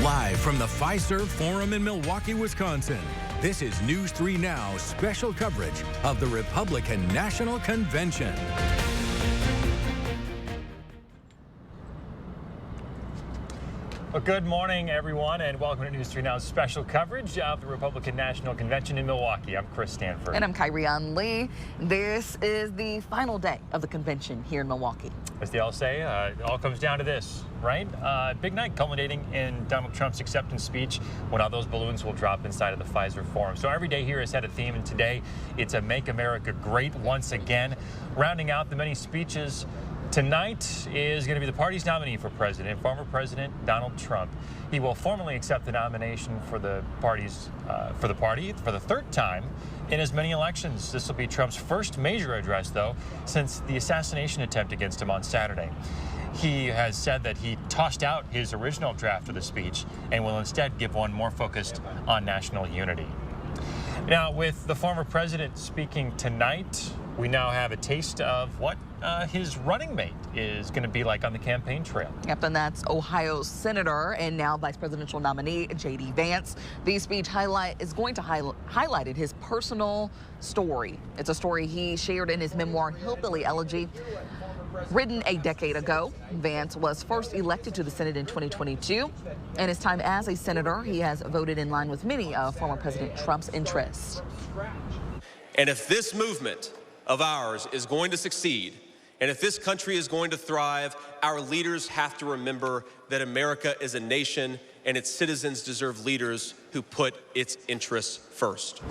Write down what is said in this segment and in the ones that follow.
Live from the Fiserv Forum in Milwaukee, Wisconsin, this is News 3 Now's special coverage of the Republican National Convention. Well, good morning, everyone, and welcome to News 3 Now's special coverage of the Republican National Convention in Milwaukee. I'm Chris Stanford. And I'm Kyrian Lee. This is the final day of the convention here in Milwaukee. As they all say, it all comes down to this, right? Big night culminating in Donald Trump's acceptance speech when all those balloons will drop inside of the Fiserv Forum. So every day here has had a theme, and today it's a Make America Great once again. Rounding out the many speeches, tonight is going to be the party's nominee for president, former President Donald Trump. He will formally accept the nomination for the party for the third time in as many elections. This will be Trump's first major address, though, since the assassination attempt against him on Saturday. He has said that he tossed out his original draft of the speech and will instead give one more focused on national unity. Now, with the former president speaking tonight, we now have a taste of what his running mate is going to be like on the campaign trail. Yep, and that's Ohio Senator and now Vice Presidential nominee J.D. Vance. The speech is going to highlight his personal story. It's a story he shared in his memoir, Hillbilly Elegy. Written a decade ago, Vance was first elected to the Senate in 2022. In his time as a senator, he has voted in line with many of former President Trump's interests. And if this movement of ours is going to succeed, and if this country is going to thrive, our leaders have to remember that America is a nation and its citizens deserve leaders who put its interests first.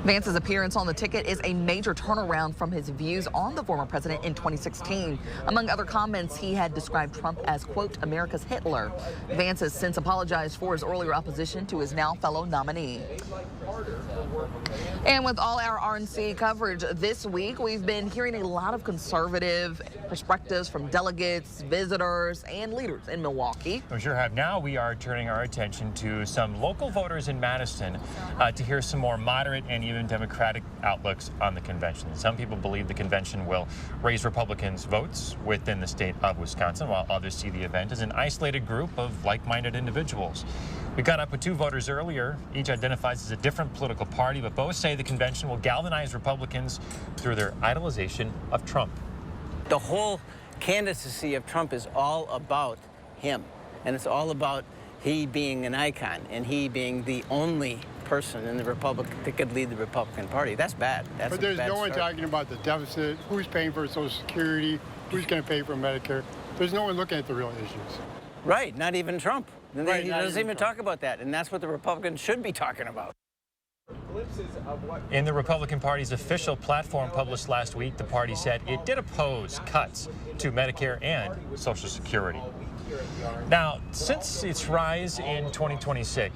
Vance's appearance on the ticket is a major turnaround from his views on the former president in 2016. Among other comments, he had described Trump as, quote, America's Hitler. Vance has since apologized for his earlier opposition to his now fellow nominee. And with all our RNC coverage this week, we've been hearing a lot of conservative perspectives from delegates, visitors, and leaders in Milwaukee. We sure have. Now we are turning our attention to some local voters in Madison to hear some more moderate and even Democratic outlooks on the convention. Some people believe the convention will raise Republicans' votes within the state of Wisconsin, while others see the event as an isolated group of like-minded individuals. We got up with two voters earlier. Each identifies as a different political party, but both say the convention will galvanize Republicans through their idolization of Trump. The whole candidacy of Trump is all about him, and it's all about he being an icon and he being the only person in the Republic that could lead the Republican Party. That's bad. That's but there's a bad no one start. talking about the deficit, who's paying for Social Security, who's going to pay for Medicare. There's no one looking at the real issues. Right, not even Trump. Right, he doesn't even talk about that, and that's what the Republicans should be talking about. In the Republican Party's official platform published last week, the party said it did oppose cuts to Medicare and Social Security. Now, since its rise in 2016,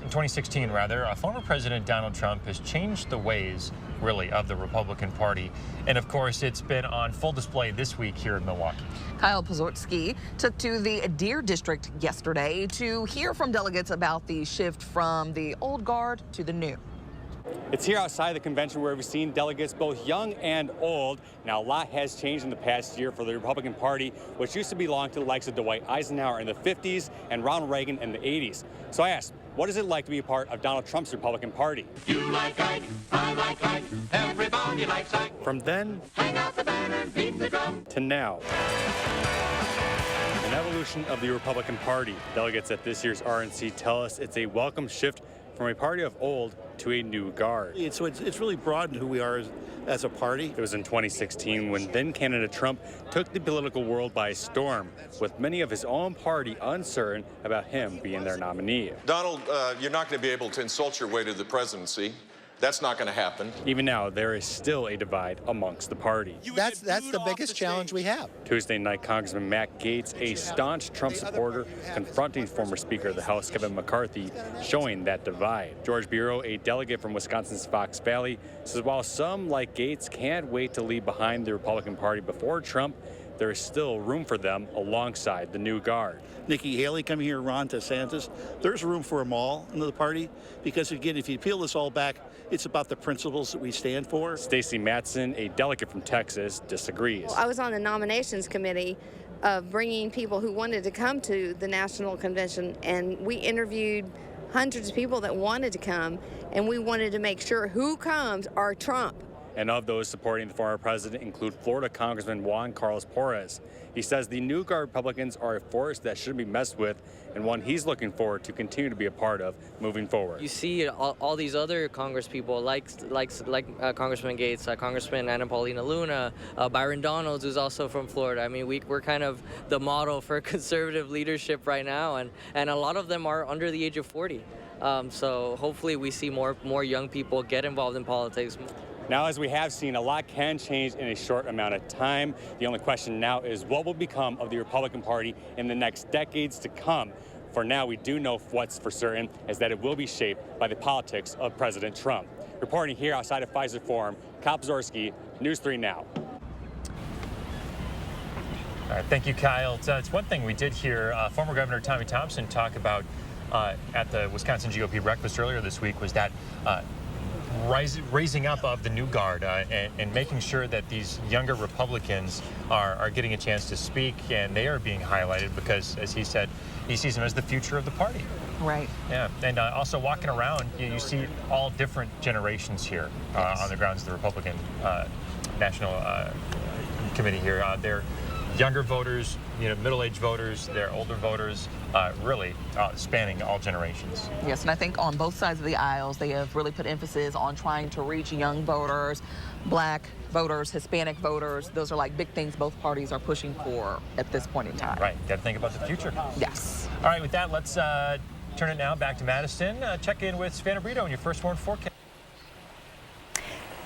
former President Donald Trump has changed the ways, really, of the Republican Party. And of course, it's been on full display this week here in Milwaukee. Kyle Pozorski took to the Deer District yesterday to hear from delegates about the shift from the old guard to the new. It's here outside the convention where we've seen delegates both young and old. Now, a lot has changed in the past year for the Republican Party, which used to belong to the likes of Dwight Eisenhower in the 50s and Ronald Reagan in the 80s. So I asked, what is it like to be a part of Donald Trump's Republican Party? You like Ike, I like Ike, everybody likes Ike. From then Hang out the banner, beat the drum. to now. An evolution of the Republican Party. Delegates at this year's RNC tell us it's a welcome shift from a party of old to a new guard. It's really broadened who we are as a party. It was in 2016 when then-candidate Trump took the political world by storm, with many of his own party uncertain about him being their nominee. Donald, you're not going to be able to insult your way to the presidency. That's not going to happen. Even now, there is still a divide amongst the party. That's the biggest challenge we have. Tuesday night, Congressman Matt Gaetz, a staunch Trump supporter, confronting former Speaker of the House Kevin McCarthy, showing that divide. George Bureau, a delegate from Wisconsin's Fox Valley, says while some, like Gaetz, can't wait to leave behind the Republican Party before Trump, there is still room for them alongside the new guard. Nikki Haley coming here, Ron DeSantis. There's room for them all in the party because, again, if you peel this all back, it's about the principles that we stand for. Stacey Madison, a delegate from Texas, disagrees. I was on the nominations committee of bringing people who wanted to come to the national convention, and we interviewed hundreds of people that wanted to come, and we wanted to make sure who comes are Trump. And of those supporting the former president include Florida Congressman Juan Carlos Porras. He says the new guard Republicans are a force that shouldn't be messed with, and one he's looking forward to continue to be a part of moving forward. You see all these other Congress people like Congressman Gates, Congressman Anna Paulina Luna, Byron Donalds, who's also from Florida. I mean, we're kind of the model for conservative leadership right now, and a lot of them are under the age of 40. So hopefully we see more young people get involved in politics. Now, as we have seen, a lot can change in a short amount of time. The only question now is what will become of the Republican Party in the next decades to come. For now, we do know what's for certain is that it will be shaped by the politics of President Trump. Reporting here outside of Pfizer Forum, Kyle Pazorski, News 3 Now. All right, thank you, Kyle. It's one thing we did hear former Governor Tommy Thompson talk about at the Wisconsin GOP breakfast earlier this week was that raising up of the new guard and making sure that these younger Republicans are getting a chance to speak, and they are being highlighted because, as he said, he sees them as the future of the party. Right. Yeah, and also walking around, you see all different generations here on the grounds of the Republican National Committee here. They're younger voters, middle-aged voters, they're older voters, really spanning all generations. Yes, and I think on both sides of the aisles, they have really put emphasis on trying to reach young voters, black voters, Hispanic voters. Those are like big things both parties are pushing for at this point in time. Right, got to think about the future. Yes. All right, with that, let's turn it now back to Madison. Check in with Savannah Brito in your first warn forecast.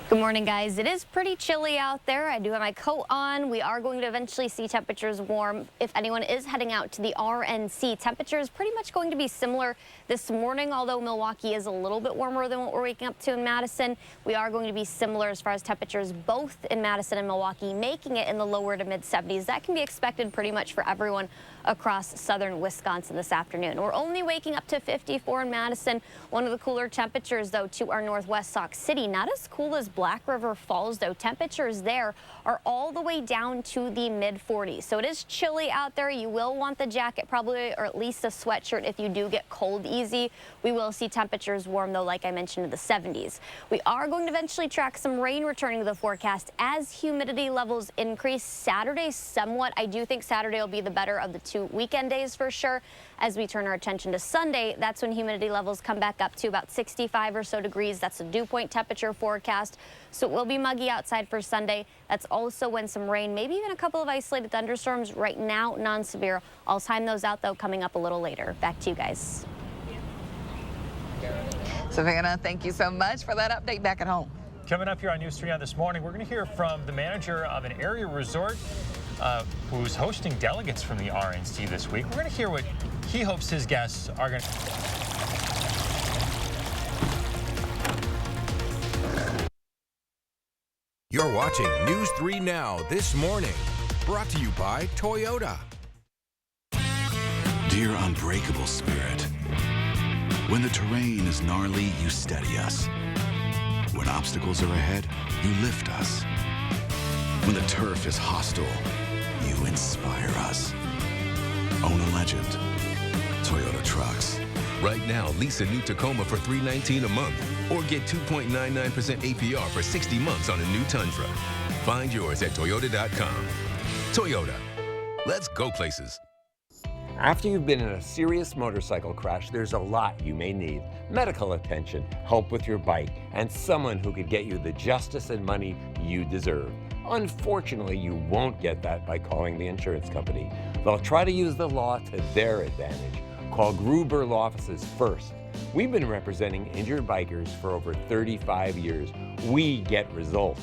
Good morning, guys. It is pretty chilly out there. I do have my coat on. We are going to eventually see temperatures warm. If anyone is heading out to the RNC, temperatures pretty much going to be similar this morning, although Milwaukee is a little bit warmer than what we're waking up to in Madison. We are going to be similar as far as temperatures both in Madison and Milwaukee, making it in the lower to mid 70s. That can be expected pretty much for everyone across southern Wisconsin this afternoon. We're only waking up to 54 in Madison. One of the cooler temperatures, though, to our northwest Sauk City. Not as cool as Black River Falls, though. Temperatures there are all the way down to the mid 40s. So it is chilly out there. You will want the jacket probably, or at least a sweatshirt if you do get cold easy. We will see temperatures warm, though, like I mentioned, in the 70s. We are going to eventually track some rain returning to the forecast as humidity levels increase. Saturday somewhat. I do think Saturday will be the better of the two weekend days for sure. As we turn our attention to Sunday, that's when humidity levels come back up to about 65 or so degrees. That's a dew point temperature forecast. So it will be muggy outside for Sunday. That's also when some rain, maybe even a couple of isolated thunderstorms. Right now, non-severe. I'll time those out, though, coming up a little later. Back to you guys. Savannah, thank you so much for that update back at home. Coming up here on News 3 on this morning, we're going to hear from the manager of an area resort who's hosting delegates from the RNC this week. We're going to hear what he hopes his guests are going to... You're watching News 3 Now this morning. Brought to you by Toyota. Dear unbreakable spirit, when the terrain is gnarly, you steady us. When obstacles are ahead, you lift us. When the turf is hostile, you inspire us. Own a legend. Toyota Trucks. Right now, lease a new Tacoma for $319 a month or get 2.99% APR for 60 months on a new Tundra. Find yours at Toyota.com. Toyota. Let's go places. After you've been in a serious motorcycle crash, there's a lot you may need. Medical attention, help with your bike, and someone who could get you the justice and money you deserve. Unfortunately, you won't get that by calling the insurance company. They'll try to use the law to their advantage. Call Gruber Law Offices first. We've been representing injured bikers for over 35 years. We get results.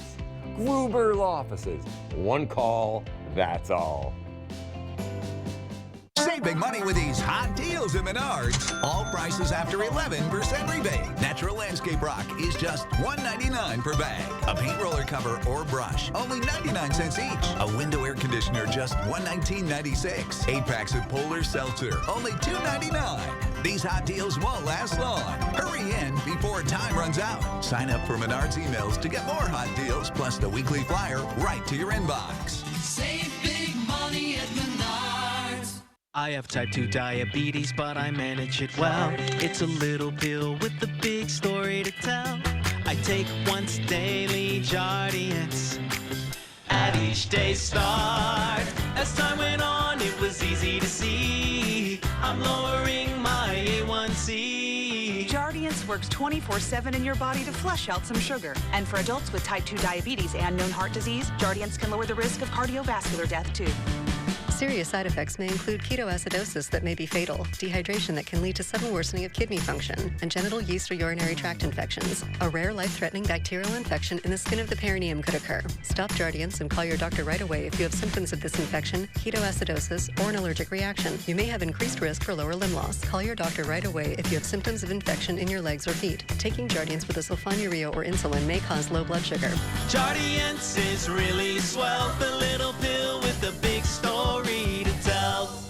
Gruber Law Offices. One call, that's all. Save big money with these hot deals at Menards. All prices after 11% rebate. Natural Landscape Rock is just $1.99 per bag. A paint roller cover or brush, only 99 cents each. A window air conditioner, just $119.96. 8 packs of Polar Seltzer, only $2.99. These hot deals won't last long. Hurry in before time runs out. Sign up for Menards emails to get more hot deals, plus the weekly flyer right to your inbox. Save big money at Menards. I have type 2 diabetes, but I manage it well. It's a little pill with a big story to tell. I take once daily Jardiance at each day's start. As time went on, it was easy to see I'm lowering my A1C. Jardiance works 24/7 in your body to flush out some sugar. And for adults with type 2 diabetes and known heart disease, Jardiance can lower the risk of cardiovascular death too. Serious side effects may include ketoacidosis that may be fatal, dehydration that can lead to sudden worsening of kidney function, and genital yeast or urinary tract infections. A rare life-threatening bacterial infection in the skin of the perineum could occur. Stop Jardiance and call your doctor right away if you have symptoms of this infection, ketoacidosis, or an allergic reaction. You may have increased risk for lower limb loss. Call your doctor right away if you have symptoms of infection in your legs or feet. Taking Jardiance with a sulfonylurea or insulin may cause low blood sugar. Jardiance is really swell, the little pill with the big story to tell.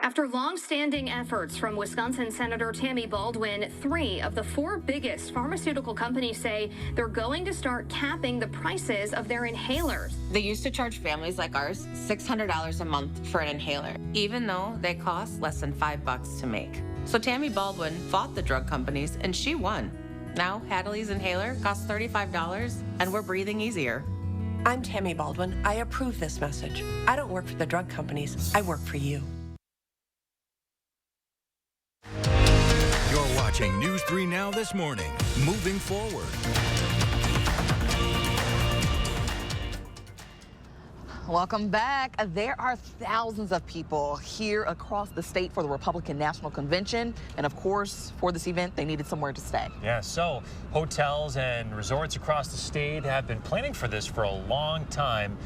After long-standing efforts from Wisconsin Senator Tammy Baldwin, 3 of the 4 biggest pharmaceutical companies say they're going to start capping the prices of their inhalers. They used to charge families like ours $600 a month for an inhaler, even though they cost less than $5 to make. So Tammy Baldwin fought the drug companies, and she won. Now Hadley's inhaler costs $35, and we're breathing easier. I'm Tammy Baldwin. I approve this message. I don't work for the drug companies. I work for you. You're watching News 3 Now this morning. Moving forward. Welcome back. There are thousands of people here across the state for the Republican National Convention. And of course, for this event, they needed somewhere to stay. Yeah, so hotels and resorts across the state have been planning for this for a long time.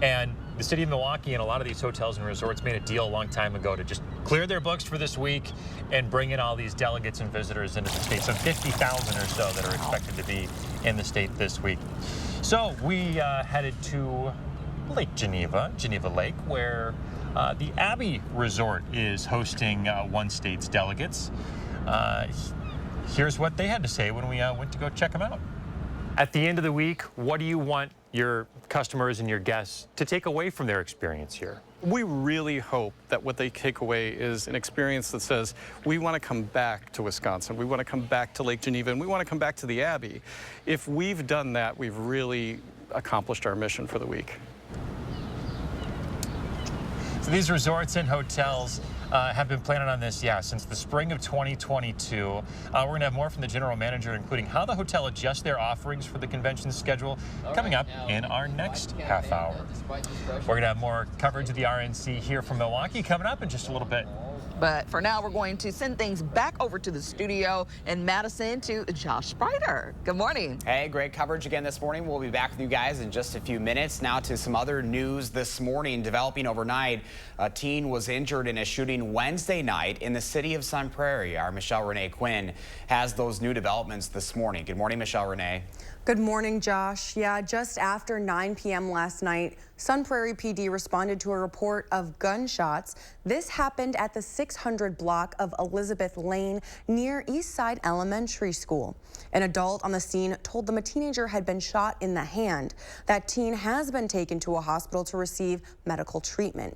And the city of Milwaukee and a lot of these hotels and resorts made a deal a long time ago to just clear their books for this week and bring in all these delegates and visitors into the state. So 50,000 or so that are expected to be in the state this week. So we headed to Lake Geneva Lake, where the Abbey Resort is hosting one state's delegates. Here's what they had to say when we went to go check them out. At the end of the week, what do you want your customers and your guests to take away from their experience here? We really hope that what they take away is an experience that says, we want to come back to Wisconsin, we want to come back to Lake Geneva, and we want to come back to the Abbey. If we've done that, we've really accomplished our mission for the week. So these resorts and hotels have been planning on this, since the spring of 2022. We're going to have more from the general manager, including how the hotel adjusts their offerings for the convention schedule, coming up in our next half hour. We're going to have more coverage of the RNC here from Milwaukee coming up in just a little bit. But for now, we're going to send things back over to the studio in Madison to Josh Sprider. Good morning. Hey, great coverage again this morning. We'll be back with you guys in just a few minutes. Now to some other news this morning. Developing overnight, a teen was injured in a shooting Wednesday night in the city of Sun Prairie. Our Michelle Renee Quinn has those new developments this morning. Good morning, Michelle Renee. Good morning, Josh. Yeah, just after 9 p.m. last night, Sun Prairie PD responded to a report of gunshots. This happened at the 600 block of Elizabeth Lane near Eastside Elementary School. An adult on the scene told them a teenager had been shot in the hand. That teen has been taken to a hospital to receive medical treatment.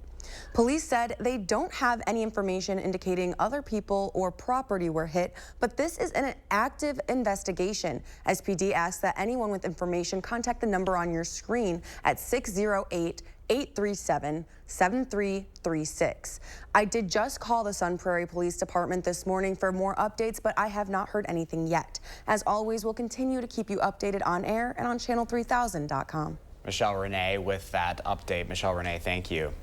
Police said they don't have any information indicating other people or property were hit, but this is an active investigation. SPD asks that anyone with information contact the number on your screen at 608-837-7336. I did just call the Sun Prairie Police Department this morning for more updates, but I have not heard anything yet. As always, we'll continue to keep you updated on air and on channel3000.com. Michelle Renee with that update. Michelle Renee, thank you.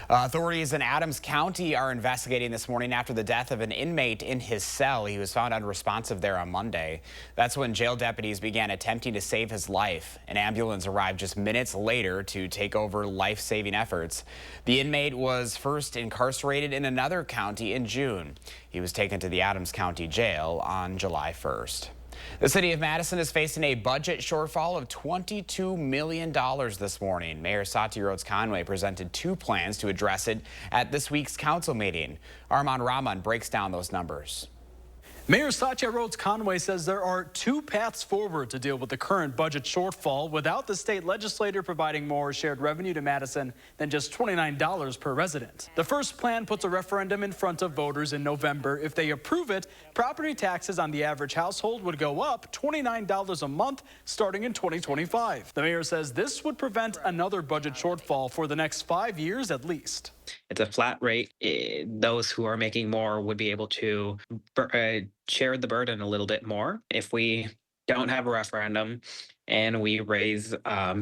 Authorities in Adams County are investigating this morning after the death of an inmate in his cell. He was found unresponsive there on Monday. That's when jail deputies began attempting to save his life. An ambulance arrived just minutes later to take over life-saving efforts. The inmate was first incarcerated in another county in June. He was taken to the Adams County Jail on July 1st. The city of Madison is facing a budget shortfall of $22 million this morning. Mayor Satya Rhodes Conway presented 2 plans to address it at this week's council meeting. Armand Rahman breaks down those numbers. Mayor Satya Rhodes-Conway says there are two paths forward to deal with the current budget shortfall without the state legislature providing more shared revenue to Madison than just $29 per resident. The first plan puts a referendum in front of voters in November. If they approve it, property taxes on the average household would go up $29 a month starting in 2025. The mayor says this would prevent another budget shortfall for the next 5 years at least. It's a flat rate. Those who are making more would be able to share the burden a little bit more. If we don't have a referendum and we raise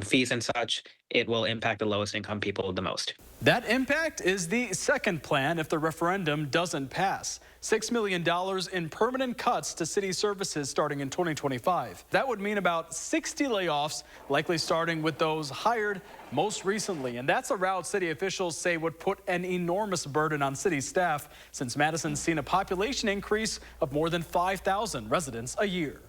fees and such, it will impact the lowest income people the most. That impact is the second plan if the referendum doesn't pass. $6 million in permanent cuts to city services starting in 2025. That would mean about 60 layoffs, likely starting with those hired most recently. And that's a route city officials say would put an enormous burden on city staff since Madison's seen a population increase of more than 5,000 residents a year.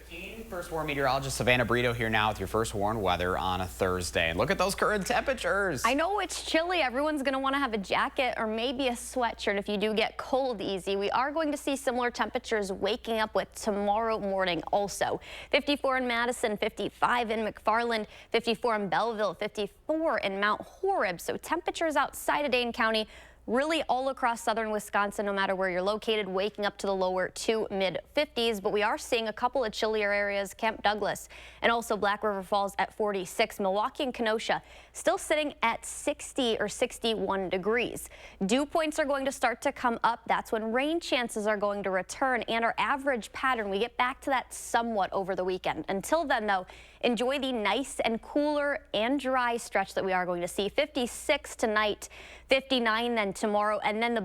6:15, First Warn meteorologist Savannah Brito here now with your First Warn weather on a Thursday. And look at those current temperatures. I know it's chilly. Everyone's going to want to have a jacket or maybe a sweatshirt if you do get cold easy. We are going to see similar temperatures waking up with tomorrow morning also. 54 in Madison, 55 in McFarland, 54 in Belleville, 54 in Mount Horeb. So temperatures outside of Dane County really all across southern Wisconsin, no matter where you're located, waking up to the lower to mid 50s. But we are seeing a couple of chillier areas, Camp Douglas and also Black River Falls at 46. Milwaukee and Kenosha still sitting at 60 or 61 degrees. Dew points are going to start to come up. That's when rain chances are going to return and our average pattern. We get back to that somewhat over the weekend. Until then, though, enjoy the nice and cooler and dry stretch that we are going to see. 56 tonight, 59 then tomorrow, and then the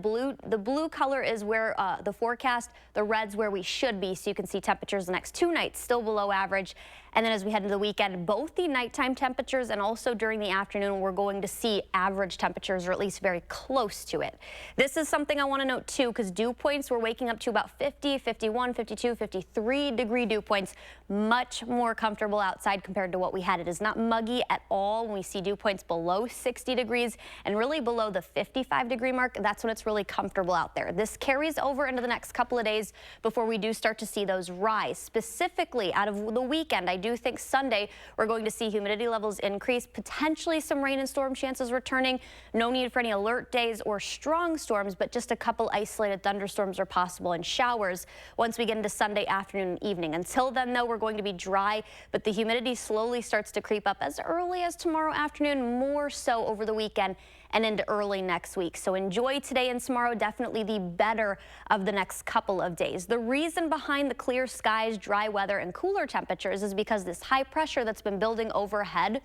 blue color is where the forecast, the red's where we should be, so you can see temperatures the next 2 nights still below average. And then as we head into the weekend, both the nighttime temperatures and also during the afternoon, we're going to see average temperatures, or at least very close to it. This is something I want to note too, because dew points, we're waking up to about 50, 51, 52, 53 degree dew points. Much more comfortable outside compared to what we had. It is not muggy at all when we see dew points below 60 degrees and really below the 55 degree mark. That's when it's really comfortable out there. This carries over into the next couple of days before we do start to see those rise. Specifically out of the weekend, I do think Sunday we're going to see humidity levels increase, potentially some rain and storm chances returning. No need for any alert days or strong storms, but just a couple isolated thunderstorms are possible and showers once we get into Sunday afternoon and evening. Until then, though, we're going to be dry, but the humidity slowly starts to creep up as early as tomorrow afternoon, more so over the weekend and into early next week. So enjoy today and tomorrow, definitely the better of the next couple of days. The reason behind the clear skies, dry weather, and cooler temperatures is because this high pressure that's been building overhead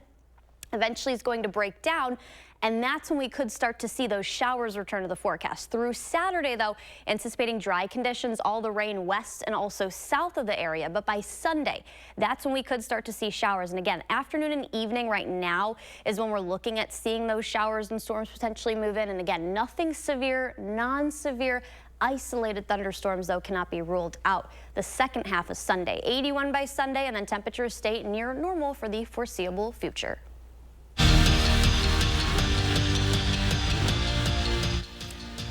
eventually is going to break down, and that's when we could start to see those showers return to the forecast. Through Saturday, though, anticipating dry conditions, all the rain west and also south of the area. But by Sunday, that's when we could start to see showers. And again, afternoon and evening right now is when we're looking at seeing those showers and storms potentially move in. And again, nothing severe, non-severe. Isolated thunderstorms, though, cannot be ruled out. The second half of Sunday, 81 by Sunday, and then temperatures stay near normal for the foreseeable future.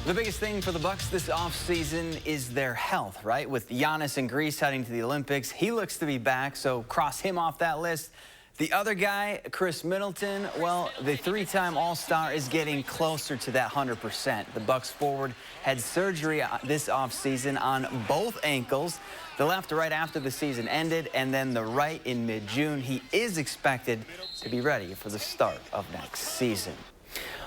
The biggest thing for the Bucks this offseason is their health, right? With Giannis in Greece heading to the Olympics, he looks to be back, so cross him off that list. The other guy, Chris Middleton, well, the three-time All-Star is getting closer to that 100%. The Bucks forward had surgery this offseason on both ankles, the left right after the season ended, and then the right in mid-June. He is expected to be ready for the start of next season.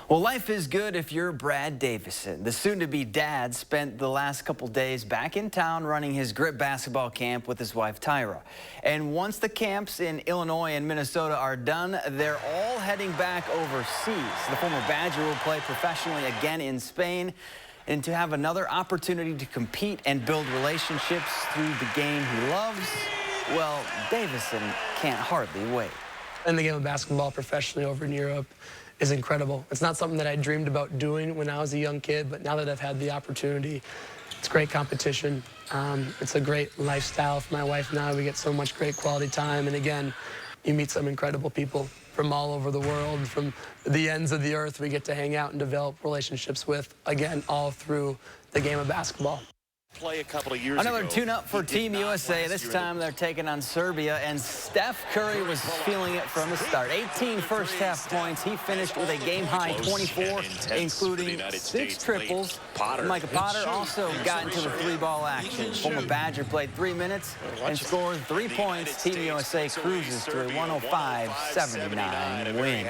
Well, life is good if you're Brad Davison. The soon-to-be dad spent the last couple days back in town running his Grit basketball camp with his wife, Tyra. And once the camps in Illinois and Minnesota are done, they're all heading back overseas. The former Badger will play professionally again in Spain, and to have another opportunity to compete and build relationships through the game he loves, well, Davison can't hardly wait. And the game of basketball professionally over in Europe is incredible. It's not something that I dreamed about doing when I was a young kid, but now that I've had the opportunity, it's great competition. It's a great lifestyle for my wife and I. We get so much great quality time, and again, you meet some incredible people from all over the world, from the ends of the earth we get to hang out and develop relationships with, again, all through the game of basketball. play a couple of years Another ago. tune-up for Team USA. This time they're taking on Serbia, and Steph Curry was feeling it from the start. 18 first-half points. He finished with a game-high 24, including 6 triples. Micah Potter also got into the 3-ball action. Former Badger played 3 minutes and scored 3 points. Team USA cruises to a 105-79 win.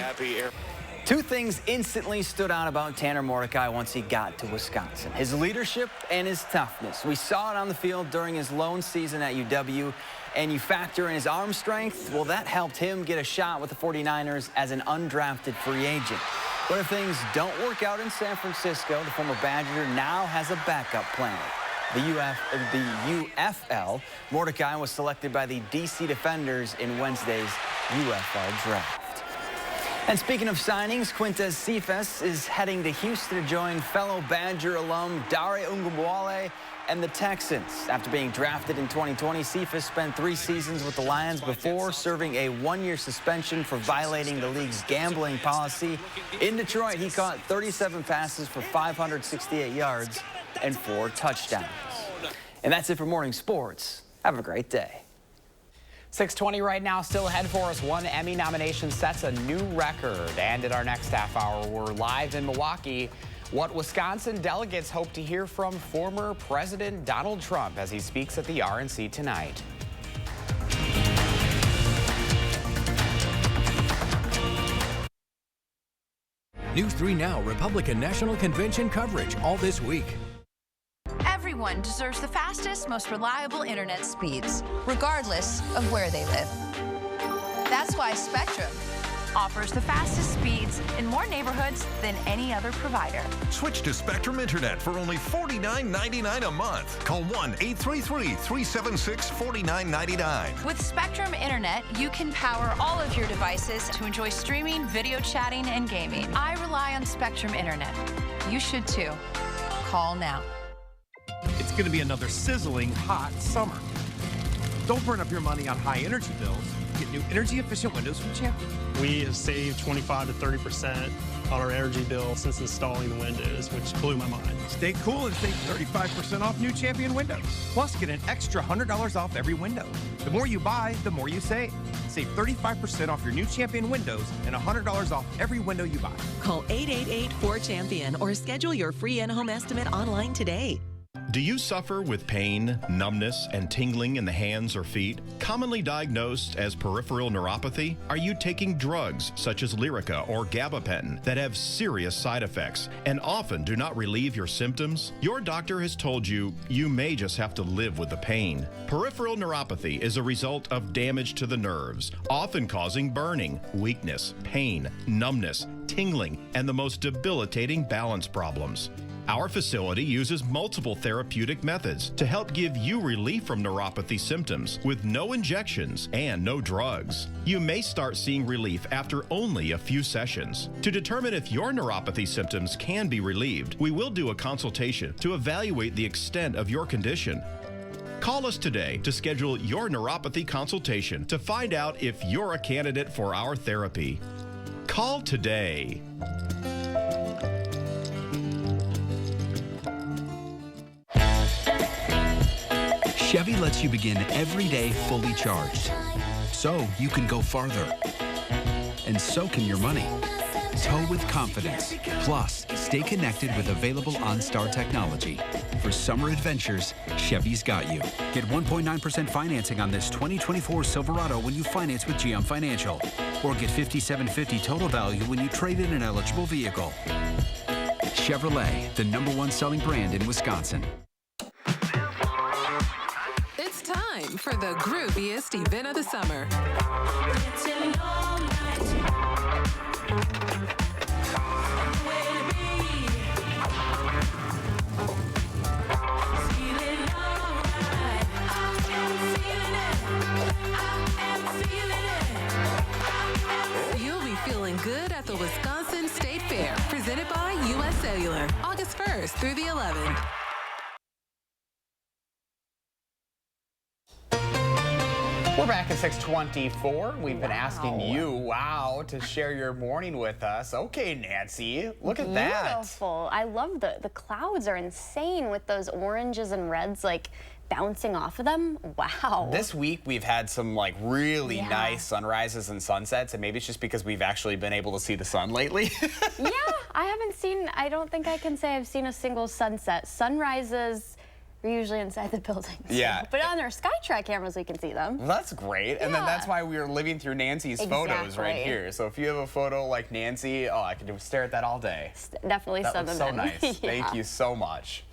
2 things instantly stood out about Tanner Mordecai once he got to Wisconsin: his leadership and his toughness. We saw it on the field during his lone season at UW, and you factor in his arm strength, well, that helped him get a shot with the 49ers as an undrafted free agent. But if things don't work out in San Francisco, the former Badger now has a backup plan. The UFL, Mordecai was selected by the DC Defenders in Wednesday's UFL draft. And speaking of signings, Quintez Cephas is heading to Houston to join fellow Badger alum Dare Ungumwale and the Texans. After being drafted in 2020, Cephas spent 3 seasons with the Lions before serving a 1-year suspension for violating the league's gambling policy. In Detroit, he caught 37 passes for 568 yards and 4 touchdowns. And that's it for Morning Sports. Have a great day. 6:20 right now, still ahead for us. 1 Emmy nomination sets a new record. And in our next half hour, we're live in Milwaukee. What Wisconsin delegates hope to hear from former President Donald Trump as he speaks at the RNC tonight. News 3 Now Republican National Convention coverage all this week. Everyone deserves the fastest, most reliable internet speeds, regardless of where they live. That's why Spectrum offers the fastest speeds in more neighborhoods than any other provider. Switch to Spectrum Internet for only $49.99 a month. Call 1-833-376-4999. With Spectrum Internet, you can power all of your devices to enjoy streaming, video chatting, and gaming. I rely on Spectrum Internet. You should too. Call now. It's going to be another sizzling hot summer. Don't burn up your money on high energy bills. Get new energy-efficient windows from Champion. We have saved 25 to 30% on our energy bill since installing the windows, which blew my mind. Stay cool and save 35% off new Champion windows. Plus, get an extra $100 off every window. The more you buy, the more you save. Save 35% off your new Champion windows and $100 off every window you buy. Call 888-4CHAMPION or schedule your free in-home estimate online today. Do you suffer with pain, numbness, and tingling in the hands or feet? Commonly diagnosed as peripheral neuropathy? Are you taking drugs such as Lyrica or gabapentin that have serious side effects and often do not relieve your symptoms? Your doctor has told you you may just have to live with the pain. Peripheral neuropathy is a result of damage to the nerves, often causing burning, weakness, pain, numbness, tingling, and the most debilitating balance problems. Our facility uses multiple therapeutic methods to help give you relief from neuropathy symptoms with no injections and no drugs. You may start seeing relief after only a few sessions. To determine if your neuropathy symptoms can be relieved, we will do a consultation to evaluate the extent of your condition. Call us today to schedule your neuropathy consultation to find out if you're a candidate for our therapy. Call today. Chevy lets you begin every day fully charged, so you can go farther. And so can your money. Tow with confidence. Plus, stay connected with available OnStar technology. For summer adventures, Chevy's got you. Get 1.9% financing on this 2024 Silverado when you finance with GM Financial. Or get $5,750 total value when you trade in an eligible vehicle. Chevrolet, the #1 selling brand in Wisconsin. It's time for the grooviest event of the summer. You'll be feeling good at the Wisconsin State Fair, presented by U.S. Cellular, August 1st through the 11th. We're back at 6:24. We've been asking you, to share your morning with us. Okay, Nancy, look at that. Beautiful. I love the clouds are insane with those oranges and reds like bouncing off of them. Wow. This week we've had some like really nice sunrises and sunsets, and maybe it's just because we've actually been able to see the sun lately. Yeah, I don't think I can say I've seen a single sunset. Sunrises are usually inside the buildings. Yeah. But on our SkyTrack cameras, we can see them. Well, that's great. And then that's why we were living through Nancy's photos right here. So if you have a photo like Nancy, I could stare at that all day. Definitely that send looks them so in. nice. Thank you so much.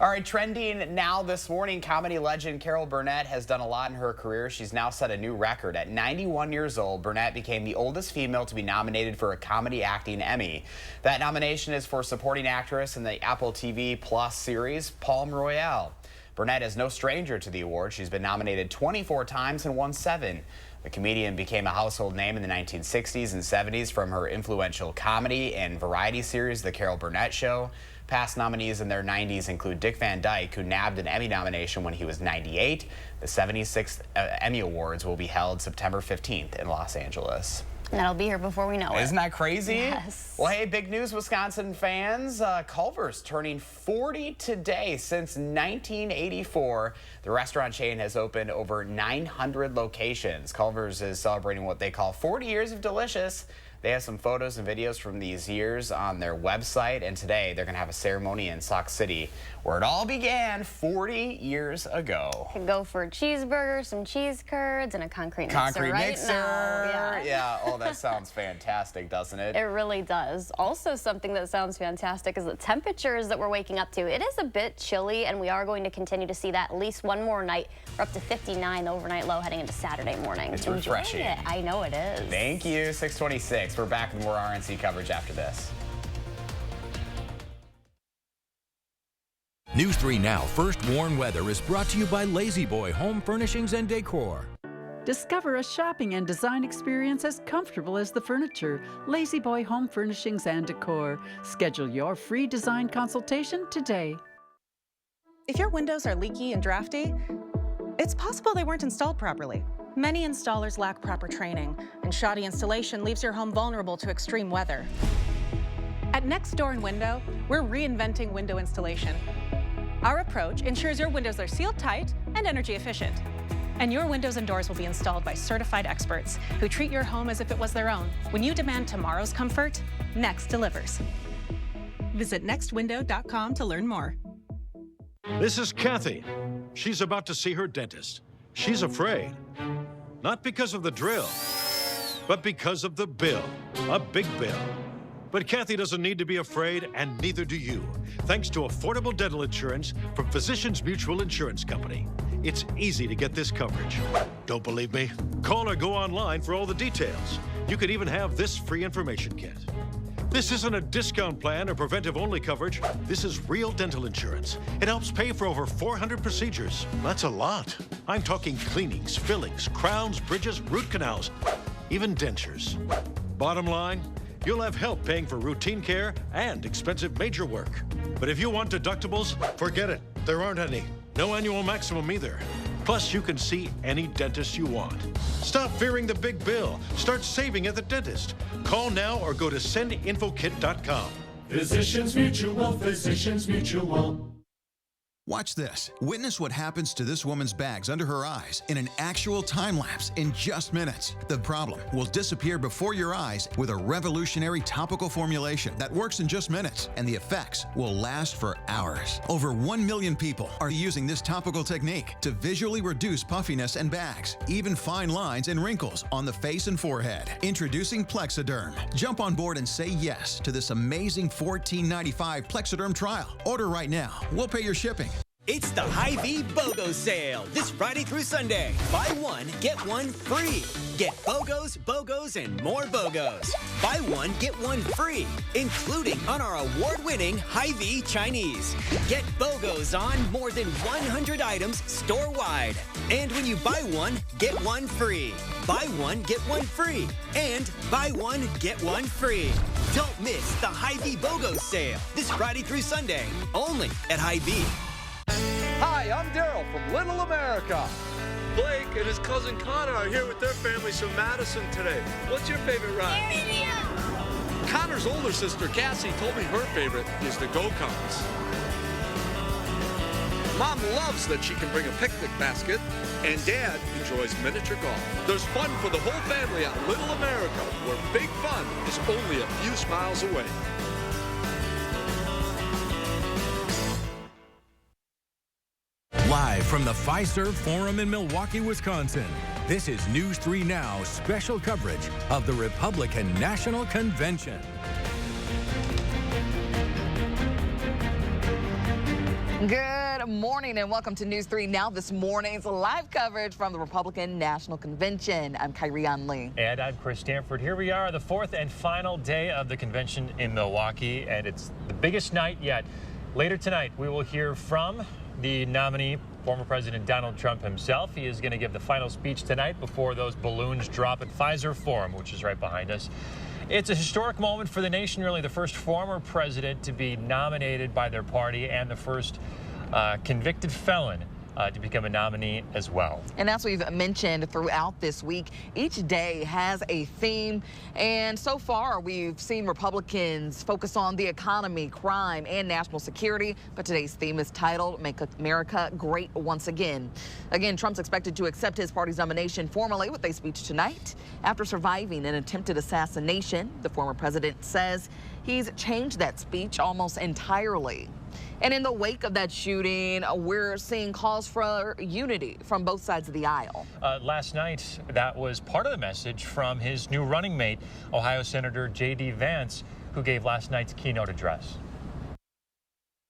All right, trending now this morning, comedy legend Carol Burnett has done a lot in her career. She's now set a new record. At 91 years old, Burnett became the oldest female to be nominated for a comedy acting Emmy. That nomination is for supporting actress in the Apple TV Plus series Palm Royale. Burnett is no stranger to the award. She's been nominated 24 times and won 7. The comedian became a household name in the 1960s and 70s from her influential comedy and variety series, The Carol Burnett Show. Past nominees in their 90s include Dick Van Dyke, who nabbed an Emmy nomination when he was 98. The 76th Emmy Awards will be held September 15th in Los Angeles. And that'll be here before we know it. Isn't that crazy? Yes. Well, hey, big news, Wisconsin fans. Culver's turning 40 today. Since 1984, the restaurant chain has opened over 900 locations. Culver's is celebrating what they call 40 years of delicious. They have some photos and videos from these years on their website, and today they're going to have a ceremony in Sauk City where it all began 40 years ago. Could go for a cheeseburger, some cheese curds, and a concrete mixer right now. Yeah. Oh, that sounds fantastic, doesn't it? It really does. Also, something that sounds fantastic is the temperatures that we're waking up to. It is a bit chilly, and we are going to continue to see that at least one more night. We're up to 59 the overnight low heading into Saturday morning. It's refreshing. Enjoy it. I know it is. Thank you. 626. We're back with more RNC coverage after this. News 3 Now First Warn Weather is brought to you by Lazy Boy Home Furnishings and Decor. Discover a shopping and design experience as comfortable as the furniture. Lazy Boy Home Furnishings and Decor. Schedule your free design consultation today. If your windows are leaky and drafty, it's possible they weren't installed properly. Many installers lack proper training, and shoddy installation leaves your home vulnerable to extreme weather. At Next Door & Window, we're reinventing window installation. Our approach ensures your windows are sealed tight and energy efficient. And your windows and doors will be installed by certified experts who treat your home as if it was their own. When you demand tomorrow's comfort, Next delivers. Visit nextwindow.com to learn more. This is Kathy. She's about to see her dentist. She's afraid. Not because of the drill, but because of the bill. A big bill. But Kathy doesn't need to be afraid, and neither do you, thanks to affordable dental insurance from Physicians Mutual Insurance Company. It's easy to get this coverage. Don't believe me? Call or go online for all the details. You could even have this free information kit. This isn't a discount plan or preventive-only coverage. This is real dental insurance. It helps pay for over 400 procedures. That's a lot. I'm talking cleanings, fillings, crowns, bridges, root canals, even dentures. Bottom line, you'll have help paying for routine care and expensive major work. But if you want deductibles, forget it. There aren't any. No annual maximum either. Plus, you can see any dentist you want. Stop fearing the big bill. Start saving at the dentist. Call now or go to sendinfokit.com. Physicians Mutual, Physicians Mutual. Watch this. Witness what happens to this woman's bags under her eyes in an actual time lapse in just minutes. The problem will disappear before your eyes with a revolutionary topical formulation that works in just minutes, and the effects will last for hours. Over 1 million people are using this topical technique to visually reduce puffiness and bags, even fine lines and wrinkles on the face and forehead. Introducing Plexiderm. Jump on board and say yes to this amazing $14.95 Plexiderm trial. Order right now. We'll pay your shipping. It's the Hy-Vee BOGO sale this Friday through Sunday. Buy one, get one free. Get BOGOs, BOGOs, and more BOGOs. Buy one, get one free, including on our award-winning Hy-Vee Chinese. Get BOGOs on more than 100 items store-wide. And when you buy one, get one free. Buy one, get one free. And buy one, get one free. Don't miss the Hy-Vee BOGO sale this Friday through Sunday, only at Hy-Vee. Hi, I'm Daryl from Little America. Blake and his cousin Connor are here with their families from Madison today. What's your favorite ride? Connor's older sister, Cassie, told me her favorite is the go-karts. Mom loves that she can bring a picnic basket, and Dad enjoys miniature golf. There's fun for the whole family at Little America, where big fun is only a few miles away. Live from the Fiserv Forum in Milwaukee, Wisconsin, this is News 3 Now special coverage of the Republican National Convention. Good morning and welcome to News 3 Now, this morning's live coverage from the Republican National Convention. I'm Kyrie Lee. And I'm Chris Stanford. Here we are, the fourth and final day of the convention in Milwaukee, and it's the biggest night yet. Later tonight, we will hear from the nominee, former President Donald Trump himself. He is going to give the final speech tonight before those balloons drop at Fiserv Forum, which is right behind us. It's a historic moment for the nation, really, the first former president to be nominated by their party and the first convicted felon to become a nominee as well. And as we've mentioned throughout this week, each day has a theme. And so far, we've seen Republicans focus on the economy, crime, and national security. But today's theme is titled Make America Great Once Again. Again, Trump's expected to accept his party's nomination formally with a speech tonight. After surviving an attempted assassination, the former president says he's changed that speech almost entirely. And in the wake of that shooting, we're seeing calls for unity from both sides of the aisle. Last night, that was part of the message from his new running mate, Ohio Senator J.D. Vance, who gave last night's keynote address.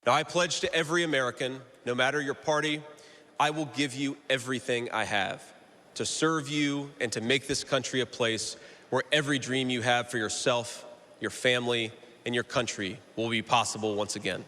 Now, I pledge to every American, no matter your party, I will give you everything I have to serve you and to make this country a place where every dream you have for yourself, your family, and your country will be possible once again.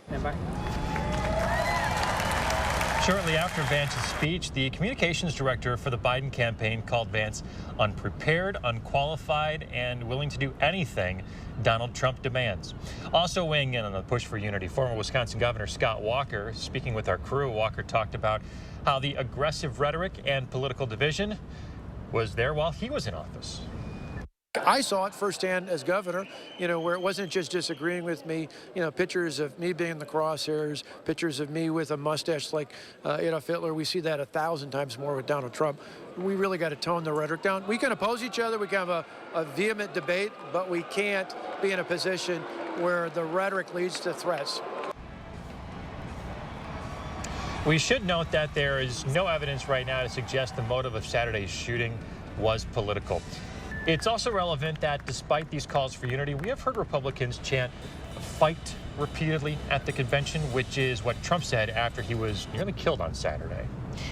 Shortly after Vance's speech, the communications director for the Biden campaign called Vance unprepared, unqualified, and willing to do anything Donald Trump demands. Also weighing in on the push for unity, former Wisconsin Governor Scott Walker, speaking with our crew, Walker talked about how the aggressive rhetoric and political division was there while he was in office. I saw it firsthand as governor, where it wasn't just disagreeing with me, pictures of me being in the crosshairs, pictures of me with a mustache like Adolf Hitler. We see that 1,000 times more with Donald Trump. We really got to tone the rhetoric down. We can oppose each other. We can have a vehement debate, but we can't be in a position where the rhetoric leads to threats. We should note that there is no evidence right now to suggest the motive of Saturday's shooting was political. It's also relevant that despite these calls for unity, we have heard Republicans chant fight repeatedly at the convention, which is what Trump said after he was nearly killed on Saturday.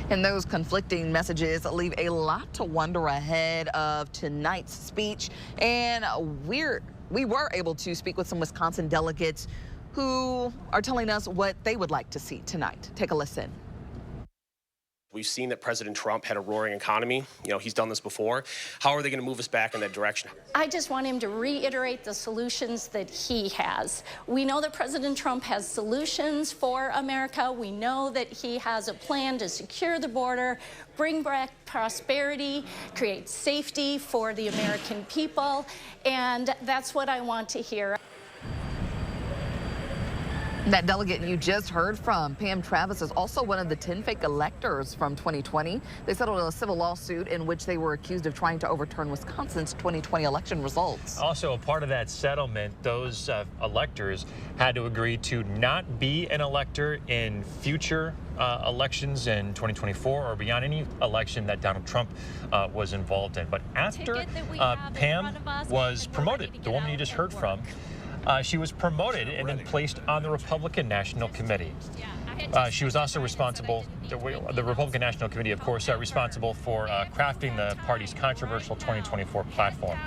And those conflicting messages leave a lot to wonder ahead of tonight's speech. And we were able to speak with some Wisconsin delegates who are telling us what they would like to see tonight. Take a listen. We've seen that President Trump had a roaring economy. He's done this before. How are they going to move us back in that direction? I just want him to reiterate the solutions that he has. We know that President Trump has solutions for America. We know that he has a plan to secure the border, bring back prosperity, create safety for the American people, and that's what I want to hear. That delegate you just heard from, Pam Travis, is also one of the 10 fake electors from 2020. They settled a civil lawsuit in which they were accused of trying to overturn Wisconsin's 2020 election results. Also, a part of that settlement, those electors had to agree to not be an elector in future elections in 2024 or beyond any election that Donald Trump was involved in. But after Pam was promoted, the woman you just heard from, she was promoted and then placed on the Republican National Committee. She was also responsible, the Republican National Committee, of course, responsible for crafting the party's controversial 2024 platform.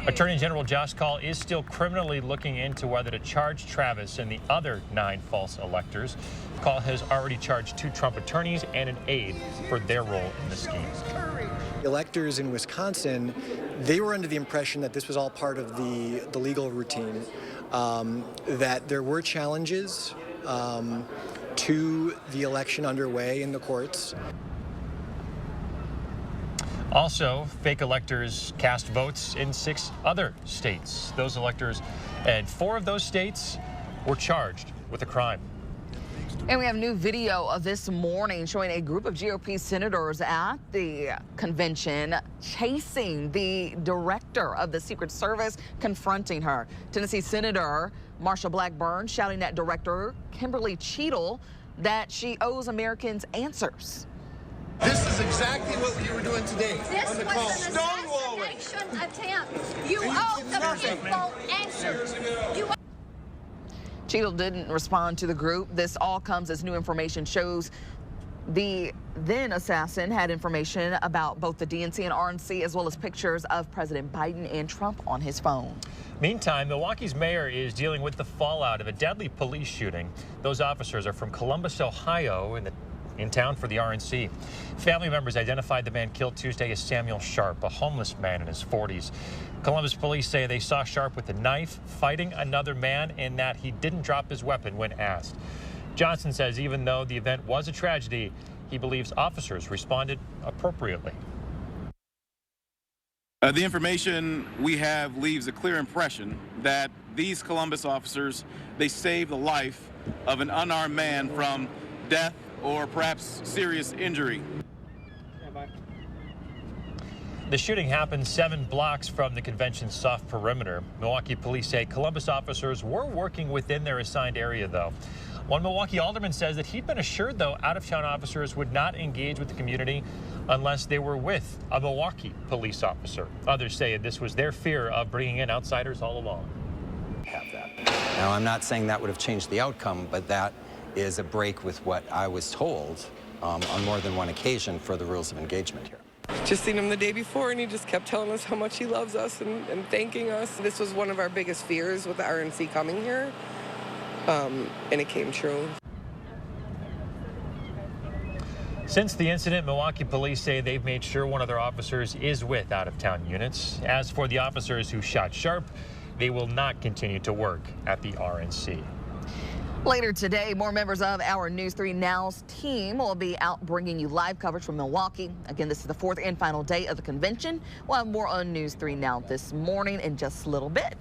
Attorney General Josh Kaul is still criminally looking into whether to charge Travis and the other 9 false electors. Kaul has already charged 2 Trump attorneys and an aide for their role in the scheme. Electors in Wisconsin, they were under the impression that this was all part of the legal routine, that there were challenges to the election underway in the courts. Also, fake electors cast votes in 6 other states. Those electors and 4 of those states were charged with a crime. And we have new video of this morning showing a group of GOP senators at the convention chasing the director of the Secret Service, confronting her. Tennessee Senator Marsha Blackburn shouting at Director Kimberly Cheadle that she owes Americans answers. This is exactly what you were doing today on the call. This was an assassination attempt. You owe the people answers. Cheadle didn't respond to the group. This all comes as new information shows the then assassin had information about both the DNC and RNC, as well as pictures of President Biden and Trump on his phone. Meantime, Milwaukee's mayor is dealing with the fallout of a deadly police shooting. Those officers are from Columbus, Ohio, in town for the RNC. Family members identified the man killed Tuesday as Samuel Sharp, a homeless man in his 40s. Columbus police say they saw Sharp with a knife fighting another man and that he didn't drop his weapon when asked. Johnson says even though the event was a tragedy, he believes officers responded appropriately. The information we have leaves a clear impression that these Columbus officers, they saved the life of an unarmed man from death or perhaps serious injury. The shooting happened 7 blocks from the convention's soft perimeter. Milwaukee police say Columbus officers were working within their assigned area, though. One Milwaukee alderman says that he'd been assured, though, out-of-town officers would not engage with the community unless they were with a Milwaukee police officer. Others say this was their fear of bringing in outsiders all along. Now, I'm not saying that would have changed the outcome, but that is a break with what I was told on more than one occasion for the rules of engagement here. Just seen him the day before, and he just kept telling us how much he loves us and thanking us. This was one of our biggest fears with the RNC coming here, and it came true. Since the incident, Milwaukee police say they've made sure one of their officers is with out-of-town units. As for the officers who shot Sharp, they will not continue to work at the RNC. Later today, more members of our News 3 Now's team will be out bringing you live coverage from Milwaukee. Again, this is the 4th and final day of the convention. We'll have more on News 3 Now this morning in just a little bit.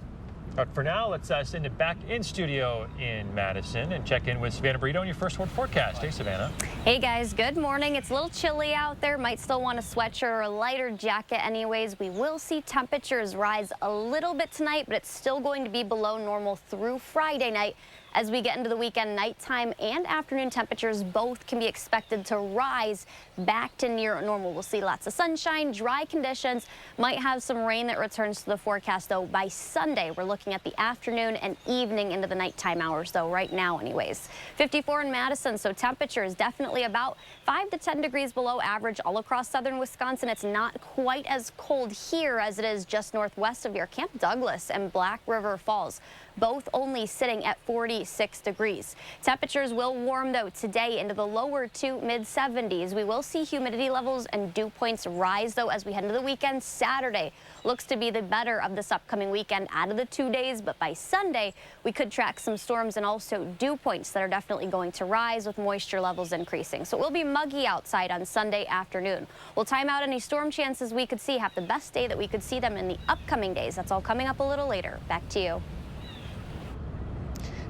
But for now, let's send it back in studio in Madison and check in with Savannah Brito on your First Word forecast. Hey, Savannah. Hey, guys. Good morning. It's a little chilly out there. Might still want a sweatshirt or a lighter jacket anyways. We will see temperatures rise a little bit tonight, but it's still going to be below normal through Friday night. As we get into the weekend, nighttime and afternoon temperatures both can be expected to rise back to near normal. We'll see lots of sunshine, dry conditions, might have some rain that returns to the forecast, though, by Sunday. We're looking at the afternoon and evening into the nighttime hours, though, right now anyways. 54 in Madison, so temperature is definitely about 5 to 10 degrees below average all across southern Wisconsin. It's not quite as cold here as it is just northwest of your Camp Douglas and Black River Falls, both only sitting at 46 degrees. Temperatures will warm, though, today into the lower to mid-70s. We will see humidity levels and dew points rise, though, as we head into the weekend. Saturday looks to be the better of this upcoming weekend out of the 2 days, but by Sunday, we could track some storms and also dew points that are definitely going to rise with moisture levels increasing. So it will be muggy outside on Sunday afternoon. We'll time out any storm chances we could see, have the best day that we could see them in the upcoming days. That's all coming up a little later. Back to you.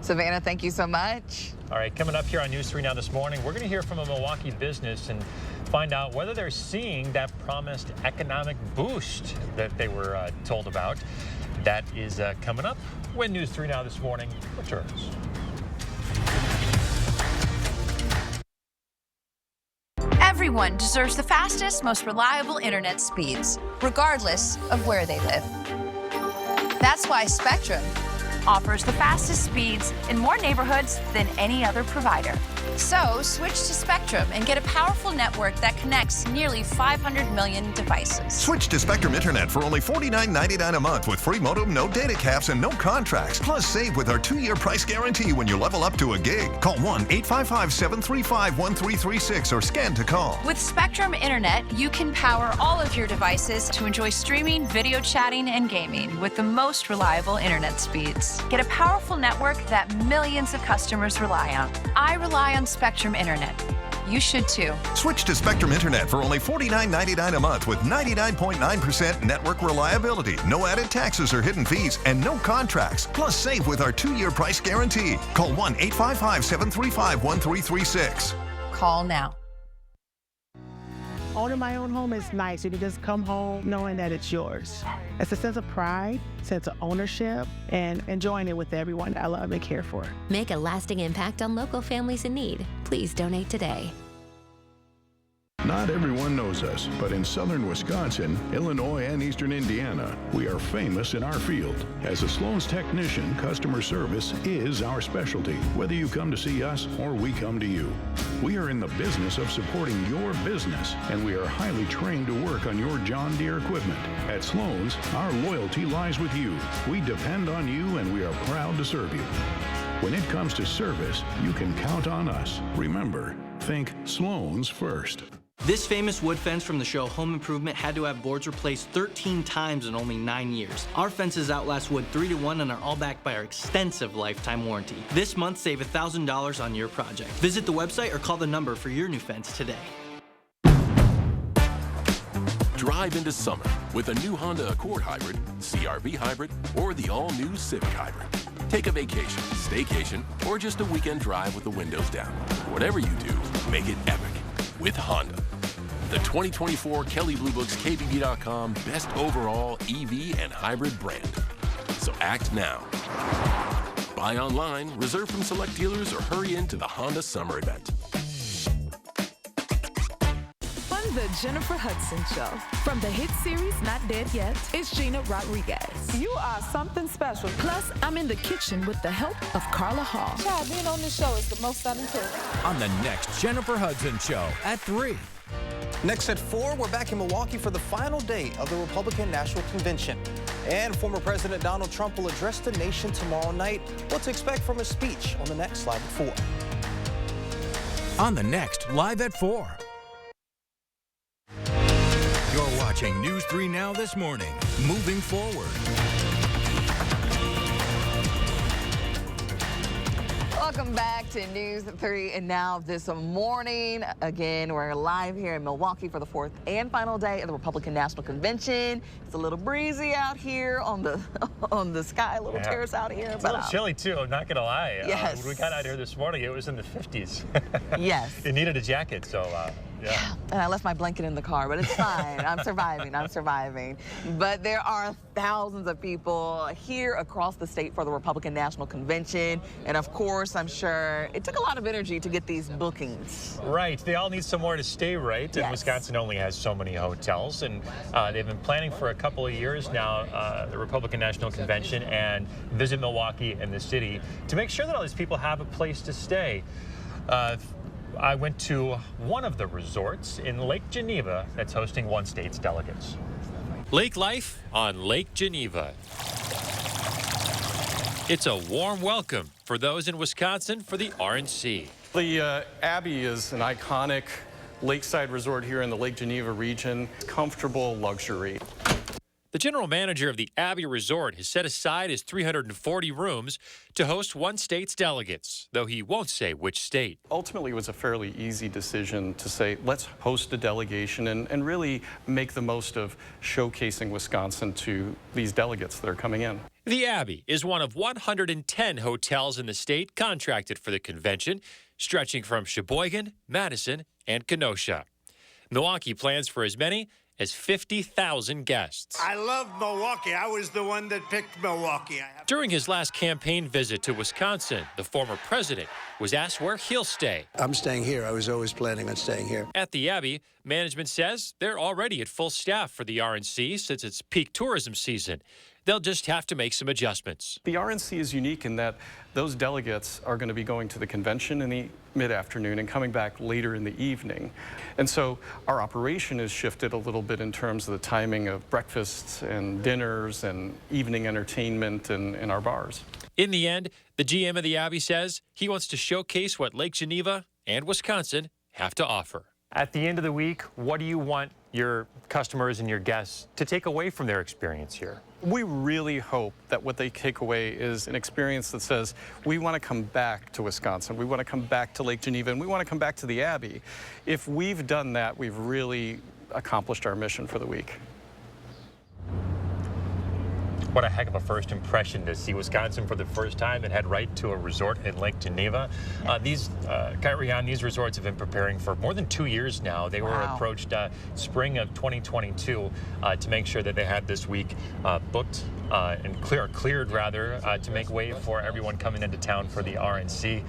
Savannah, thank you so much. All right, coming up here on News 3 Now this morning, we're going to hear from a Milwaukee business and find out whether they're seeing that promised economic boost that they were told about. That is coming up when News 3 Now this morning returns. Everyone deserves the fastest, most reliable internet speeds, regardless of where they live. That's why Spectrum offers the fastest speeds in more neighborhoods than any other provider. So switch to Spectrum and get a powerful network that connects nearly 500 million devices. Switch to Spectrum Internet for only $49.99 a month with free modem, no data caps, and no contracts. Plus, save with our 2-year price guarantee when you level up to a gig. Call 1-855-735-1336 or scan to call. With Spectrum Internet, you can power all of your devices to enjoy streaming, video chatting, and gaming with the most reliable internet speeds. Get a powerful network that millions of customers rely on. I rely on Spectrum Internet. You should too. Switch to Spectrum Internet for only $49.99 a month with 99.9% network reliability, no added taxes or hidden fees, and no contracts. Plus, save with our 2-year price guarantee. Call 1-855-735-1336. Call now. Owning my own home is nice. You can just come home knowing that it's yours. It's a sense of pride, sense of ownership, and enjoying it with everyone I love and care for. Make a lasting impact on local families in need. Please donate today. Not everyone knows us, but in southern Wisconsin, Illinois, and eastern Indiana, we are famous in our field. As a Sloan's technician, customer service is our specialty, whether you come to see us or we come to you. We are in the business of supporting your business, and we are highly trained to work on your John Deere equipment. At Sloan's, our loyalty lies with you. We depend on you, and we are proud to serve you. When it comes to service, you can count on us. Remember, think Sloan's first. This famous wood fence from the show Home Improvement had to have boards replaced 13 times in only 9 years. Our fences outlast wood 3-to-1 and are all backed by our extensive lifetime warranty. This month, save $1,000 on your project. Visit the website or call the number for your new fence today. Drive into summer with a new Honda Accord Hybrid, CR-V Hybrid, or the all-new Civic Hybrid. Take a vacation, staycation, or just a weekend drive with the windows down. Whatever you do, make it epic with Honda. The 2024 Kelley Blue Book's KBB.com Best Overall EV and Hybrid Brand. So act now. Buy online, reserve from select dealers, or hurry into the Honda Summer Event. On the Jennifer Hudson Show, from the hit series Not Dead Yet, it's Gina Rodriguez. You are something special. Plus, I'm in the kitchen with the help of Carla Hall. Child, being on this show is the most I've enjoyed. On the next Jennifer Hudson Show at 3. Next at 4, we're back in Milwaukee for the final day of the Republican National Convention. And former President Donald Trump will address the nation tomorrow night. What to expect from his speech on the next Live at 4. On the next Live at 4. You're watching News 3 Now this morning. Moving forward. Welcome back to News 3 and Now this morning. Again, we're live here in Milwaukee for the 4th and final day of the Republican National Convention. It's a little breezy out here on the sky, a little terrace out here. It's a little chilly too, I'm not gonna lie. Yes. When we got out here this morning, it was in the 50s. Yes. It needed a jacket, so yeah. And I left my blanket in the car, but it's fine. I'm surviving. But there are thousands of people here across the state for the Republican National Convention. And of course, I'm sure it took a lot of energy to get these bookings. Right. They all need somewhere to stay, right? Yes. And Wisconsin only has so many hotels. And they've been planning for a couple of years now, the Republican National Convention, and Visit Milwaukee and the city to make sure that all these people have a place to stay. I went to one of the resorts in Lake Geneva that's hosting one state's delegates. Lake life on Lake Geneva. It's a warm welcome for those in Wisconsin for the RNC. The Abbey is an iconic lakeside resort here in the Lake Geneva region. Comfortable luxury. The general manager of the Abbey Resort has set aside his 340 rooms to host one state's delegates, though he won't say which state. Ultimately, it was a fairly easy decision to say, let's host a delegation and really make the most of showcasing Wisconsin to these delegates that are coming in. The Abbey is one of 110 hotels in the state contracted for the convention, stretching from Sheboygan, Madison, and Kenosha. Milwaukee plans for as many as 50,000 guests. I love Milwaukee. I was the one that picked Milwaukee. During his last campaign visit to Wisconsin, the former president was asked where he'll stay. I'm staying here. I was always planning on staying here. At the Abbey, management says they're already at full staff for the RNC since it's peak tourism season. They'll just have to make some adjustments. The RNC is unique in that those delegates are going to be going to the convention in the mid-afternoon and coming back later in the evening. And so our operation has shifted a little bit in terms of the timing of breakfasts and dinners and evening entertainment in our bars. In the end, the GM of the Abbey says he wants to showcase what Lake Geneva and Wisconsin have to offer. At the end of the week, what do you want your customers and your guests to take away from their experience here? We really hope that what they take away is an experience that says, we want to come back to Wisconsin, we want to come back to Lake Geneva, and we want to come back to the Abbey. If we've done that, we've really accomplished our mission for the week. What a heck of a first impression to see Wisconsin for the first time and head right to a resort in Lake Geneva. These resorts have been preparing for more than 2 years now. They were approached spring of 2022 to make sure that they had this week booked and cleared to make way for everyone coming into town for the RNC.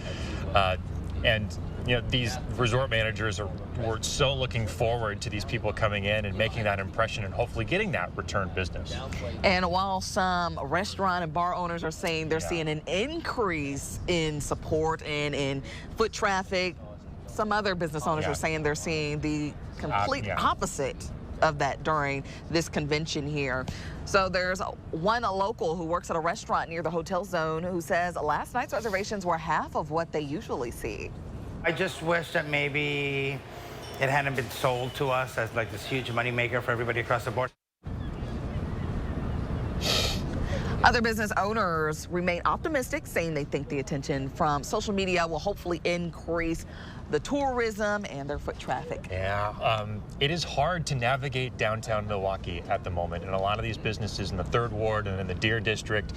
And you know, these resort managers were so looking forward to these people coming in and making that impression and hopefully getting that return business. And while some restaurant and bar owners are saying they're seeing an increase in support and in foot traffic, some other business owners are saying they're seeing the complete opposite of that during this convention here. So there's one local who works at a restaurant near the hotel zone who says last night's reservations were half of what they usually see. I just wish that maybe it hadn't been sold to us as like this huge moneymaker for everybody across the board. Other business owners remain optimistic, saying they think the attention from social media will hopefully increase the tourism and their foot traffic. Yeah, it is hard to navigate downtown Milwaukee at the moment, and a lot of these businesses in the 3rd Ward and in the Deer District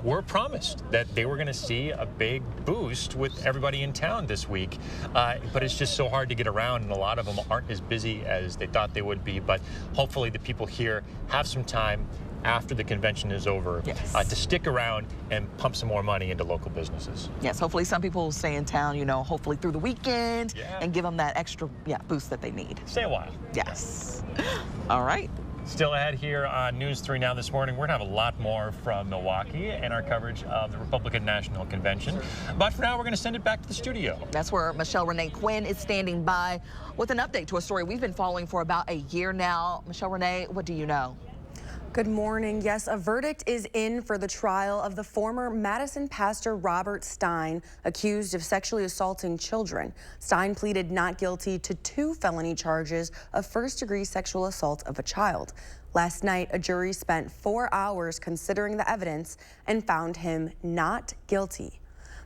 were promised that they were going to see a big boost with everybody in town this week, but it's just so hard to get around, and a lot of them aren't as busy as they thought they would be, but hopefully the people here have some time after the convention is over to stick around and pump some more money into local businesses. Yes, hopefully some people will stay in town, you know, hopefully through the weekend and give them that extra boost that they need. Stay a while. Yes. All right. Still ahead here on News 3 Now this morning, we're going to have a lot more from Milwaukee and our coverage of the Republican National Convention. But for now, we're going to send it back to the studio. That's where Michelle Renee Quinn is standing by with an update to a story we've been following for about a year now. Michelle Renee, what do you know? Good morning. Yes, a verdict is in for the trial of the former Madison pastor Robert Stein, accused of sexually assaulting children. Stein pleaded not guilty to 2 felony charges of first-degree sexual assault of a child. Last night, a jury spent 4 hours considering the evidence and found him not guilty.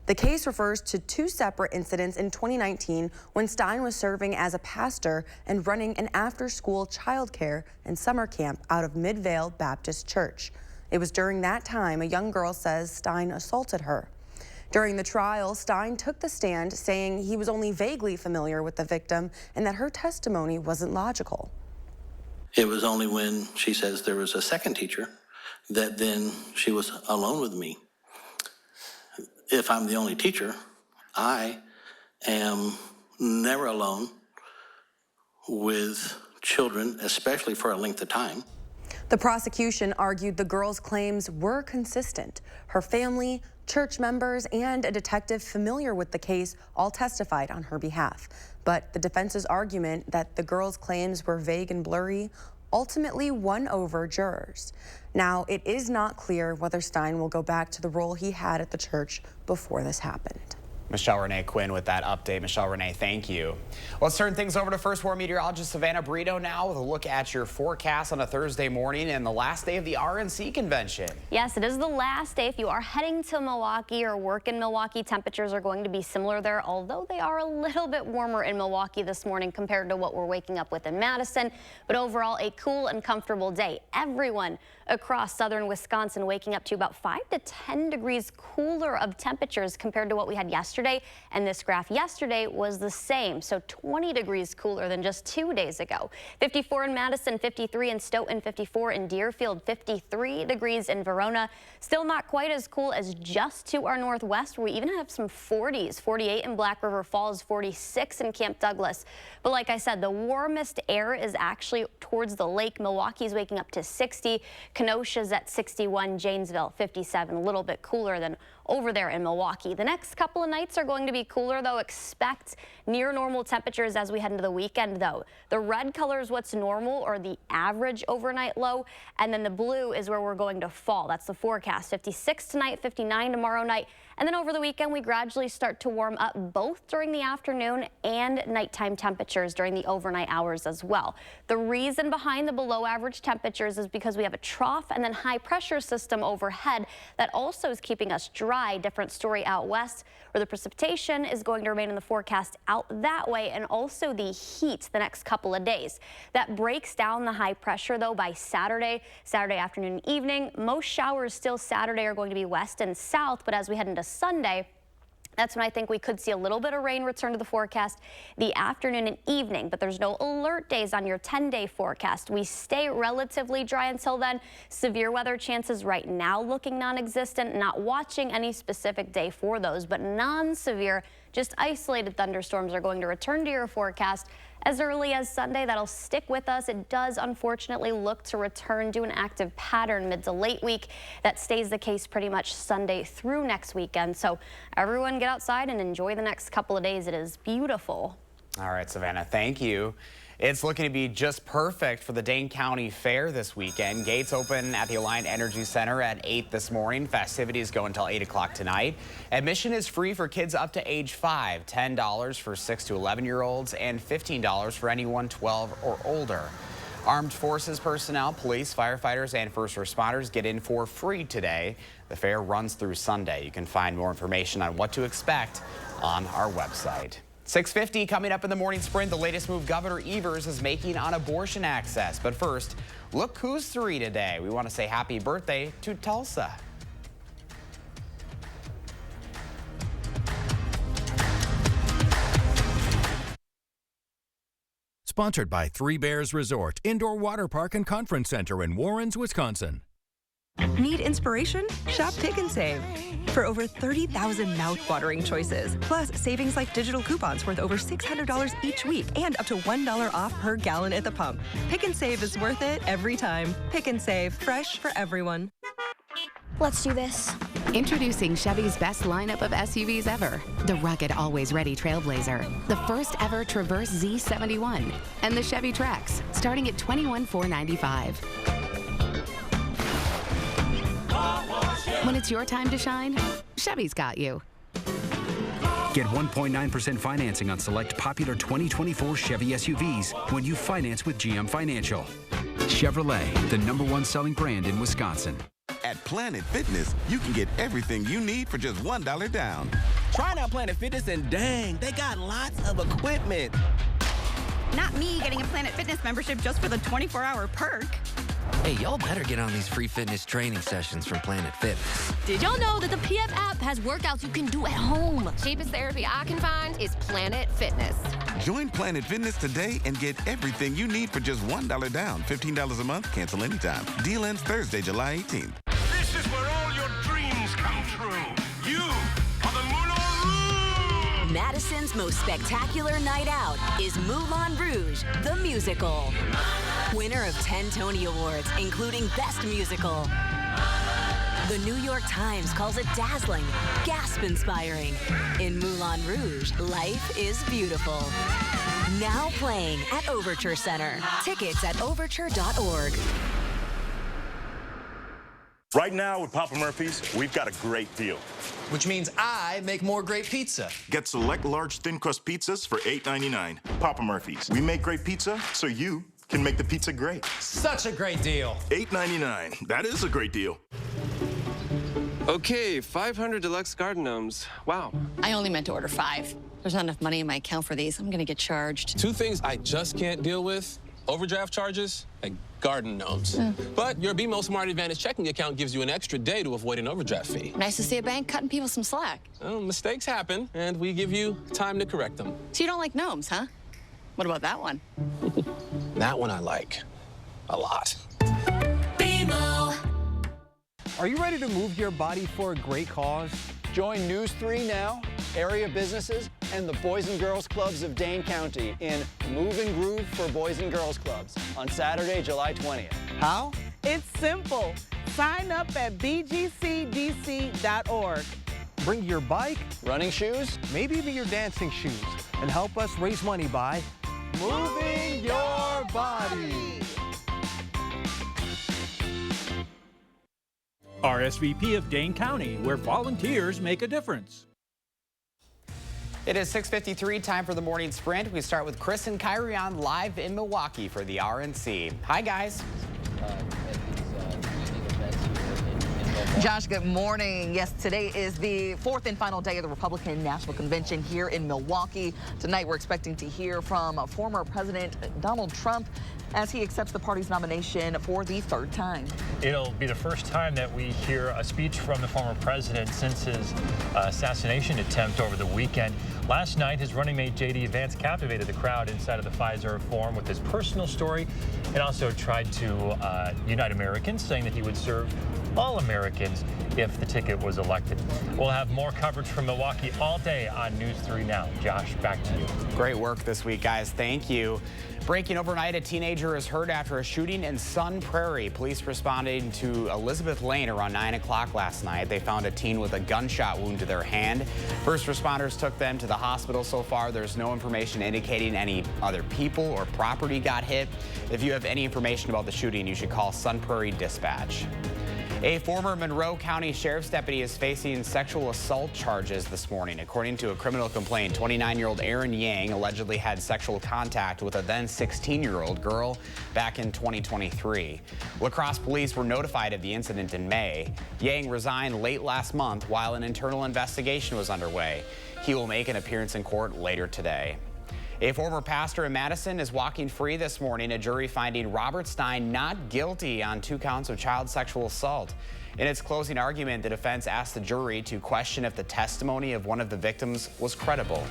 The case refers to 2 separate incidents in 2019 when Stein was serving as a pastor and running an after-school childcare and summer camp out of Midvale Baptist Church. It was during that time a young girl says Stein assaulted her. During the trial, Stein took the stand saying he was only vaguely familiar with the victim and that her testimony wasn't logical. It was only when she says there was a second teacher that then she was alone with me. If I'm the only teacher, I am never alone with children, especially for a length of time. The prosecution argued the girl's claims were consistent. Her family, church members, and a detective familiar with the case all testified on her behalf. But the defense's argument that the girl's claims were vague and blurry ultimately won over jurors. Now, it is not clear whether Stein will go back to the role he had at the church before this happened. Michelle Renee Quinn with that update. Michelle Renee, thank you. Let's turn things over to First War meteorologist Savannah Brito now with a look at your forecast on a Thursday morning and the last day of the RNC convention. Yes, it is the last day. If you are heading to Milwaukee or work in Milwaukee, temperatures are going to be similar there, although they are a little bit warmer in Milwaukee this morning compared to what we're waking up with in Madison. But overall, a cool and comfortable day. Everyone across southern Wisconsin waking up to about 5 to 10 degrees cooler of temperatures compared to what we had yesterday. And this graph yesterday was the same, so 20 degrees cooler than just 2 days ago. 54 in Madison, 53 in Stoughton, 54 in Deerfield, 53 degrees in Verona. Still not quite as cool as just to our northwest, where we even have some 40s, 48 in Black River Falls, 46 in Camp Douglas. But like I said, the warmest air is actually towards the lake. Milwaukee's waking up to 60. Kenosha's at 61, Janesville 57, a little bit cooler than over there in Milwaukee. The next couple of nights are going to be cooler, though. Expect near normal temperatures as we head into the weekend, though. The red color is what's normal, or the average overnight low, and then the blue is where we're going to fall. That's the forecast. 56 tonight, 59 tomorrow night, And then over the weekend, we gradually start to warm up both during the afternoon and nighttime temperatures during the overnight hours as well. The reason behind the below average temperatures is because we have a trough and then high pressure system overhead that also is keeping us dry. Different story out west, where the precipitation is going to remain in the forecast out that way, and also the heat the next couple of days. That breaks down the high pressure though by Saturday afternoon and evening. Most showers still Saturday are going to be west and south, but as we head into Sunday, that's when I think we could see a little bit of rain return to the forecast the afternoon and evening, but there's no alert days on your 10-day forecast. We stay relatively dry until then. Severe weather chances right now looking non-existent, not watching any specific day for those, but non-severe, just isolated thunderstorms are going to return to your forecast as early as Sunday. That'll stick with us. It does unfortunately look to return to an active pattern mid to late week. That stays the case pretty much Sunday through next weekend. So everyone get outside and enjoy the next couple of days. It is beautiful. All right, Savannah, thank you. It's looking to be just perfect for the Dane County Fair this weekend. Gates open at the Alliant Energy Center at 8 this morning. Festivities go until 8 o'clock tonight. Admission is free for kids up to age 5, $10 for 6 to 11-year-olds, and $15 for anyone 12 or older. Armed forces personnel, police, firefighters, and first responders get in for free today. The fair runs through Sunday. You can find more information on what to expect on our website. 6:50 coming up in the morning sprint. The latest move Governor Evers is making on abortion access. But first, look who's 3 today. We want to say happy birthday to Tulsa. Sponsored by Three Bears Resort, Indoor Water Park and Conference Center in Warrens, Wisconsin. Need inspiration? Shop Pick and Save. For over 30,000 mouth-watering choices, plus savings like digital coupons worth over $600 each week and up to $1 off per gallon at the pump. Pick and Save is worth it every time. Pick and Save, fresh for everyone. Let's do this. Introducing Chevy's best lineup of SUVs ever. The rugged, always-ready Trailblazer, the first ever Traverse Z71, and the Chevy Trax, starting at $21,495. When it's your time to shine, Chevy's got you. Get 1.9% financing on select popular 2024 Chevy SUVs when you finance with GM Financial. Chevrolet, the #1 selling brand in Wisconsin. At Planet Fitness, you can get everything you need for just $1 down. Trying out Planet Fitness and dang, they got lots of equipment. Not me getting a Planet Fitness membership just for the 24-hour perk. Hey, y'all better get on these free fitness training sessions from Planet Fitness. Did y'all know that the PF app has workouts you can do at home? Cheapest therapy I can find is Planet Fitness. Join Planet Fitness today and get everything you need for just $1 down. $15 a month, cancel anytime. Deal ends Thursday, July 18th. This is where all your dreams come true. You are the Moulin Rouge! Madison's most spectacular night out is Moulin Rouge, the musical. Winner of 10 Tony Awards, including Best Musical. The New York Times calls it dazzling, gasp-inspiring. In Moulin Rouge, life is beautiful. Now playing at Overture Center. Tickets at overture.org. Right now with Papa Murphy's, we've got a great deal. Which means I make more great pizza. Get select large thin crust pizzas for $8.99. Papa Murphy's. We make great pizza so you can make the pizza great. Such a great deal. $8.99. That is a great deal. Okay, 500 deluxe garden gnomes. Wow. I only meant to order 5. There's not enough money in my account for these. I'm gonna get charged. 2 things I just can't deal with: overdraft charges and garden gnomes. But your BMO Smart Advantage checking account gives you an extra day to avoid an overdraft fee. Nice to see a bank cutting people some slack. Well, mistakes happen, and we give you time to correct them. So you don't like gnomes, huh? What about that one? That one I like a lot. BMO. Are you ready to move your body for a great cause? Join News 3 Now, area businesses, and the Boys and Girls Clubs of Dane County in Move and Groove for Boys and Girls Clubs on Saturday, July 20th. How? It's simple. Sign up at bgcdc.org. Bring your bike, running shoes, maybe even your dancing shoes, and help us raise money by moving your body. RSVP of Dane County, where volunteers make a difference. It is 6:53, time for the morning sprint. We start with Chris and Kyrie on live in Milwaukee for the RNC. Hi, guys. Josh, good morning. Yes, today is the fourth and final day of the Republican National Convention here in Milwaukee. Tonight, we're expecting to hear from former President Donald Trump as he accepts the party's nomination for the third time. It'll be the first time that we hear a speech from the former president since his assassination attempt over the weekend. Last night, his running mate J.D. Vance captivated the crowd inside of the Pfizer Forum with his personal story and also tried to unite Americans, saying that he would serve all Americans if the ticket was elected. We'll have more coverage from Milwaukee all day on News 3 Now. Josh, back to you. Great work this week, guys. Thank you. Breaking overnight, a teenager is hurt after a shooting in Sun Prairie. Police responded to Elizabeth Lane around 9 o'clock last night. They found a teen with a gunshot wound to their hand. First responders took them to the hospital. So far, there's no information indicating any other people or property got hit. If you have any information about the shooting, you should call Sun Prairie Dispatch. A former Monroe County Sheriff's deputy is facing sexual assault charges this morning. According to a criminal complaint, 29-year-old Aaron Yang allegedly had sexual contact with a then 16-year-old girl back in 2023. La Crosse police were notified of the incident in May. Yang resigned late last month while an internal investigation was underway. He will make an appearance in court later today. A former pastor in Madison is walking free this morning, a jury finding Robert Stein not guilty on 2 counts of child sexual assault. In its closing argument, the defense asked the jury to question if the testimony of one of the victims was credible.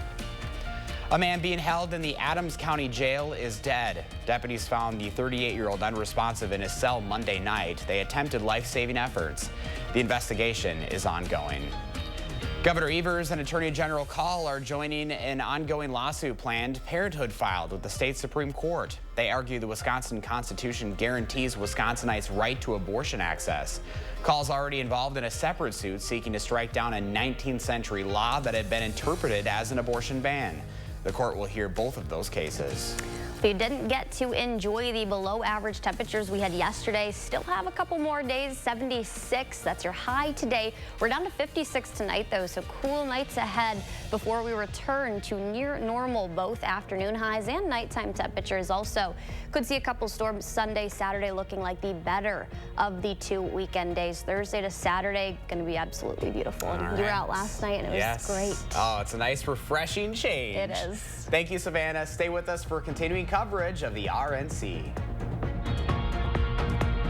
A man being held in the Adams County Jail is dead. Deputies found the 38-year-old unresponsive in his cell Monday night. They attempted life-saving efforts. The investigation is ongoing. Governor Evers and Attorney General Call are joining an ongoing lawsuit Planned Parenthood filed with the state Supreme Court. They argue the Wisconsin Constitution guarantees Wisconsinites' right to abortion access. Call's already involved in a separate suit seeking to strike down a 19th century law that had been interpreted as an abortion ban. The court will hear both of those cases. If you didn't get to enjoy the below average temperatures we had yesterday, still have a couple more days. 76, that's your high today. We're down to 56 tonight though, so cool nights ahead before we return to near normal both afternoon highs and nighttime temperatures. Also could see a couple storms Sunday, Saturday, looking like the better of the 2 weekend days. Thursday to Saturday going to be absolutely beautiful. And you were out last night and it was great. Oh, it's a nice refreshing change. It is. Thank you, Savannah. Stay with us for continuing coverage of the RNC.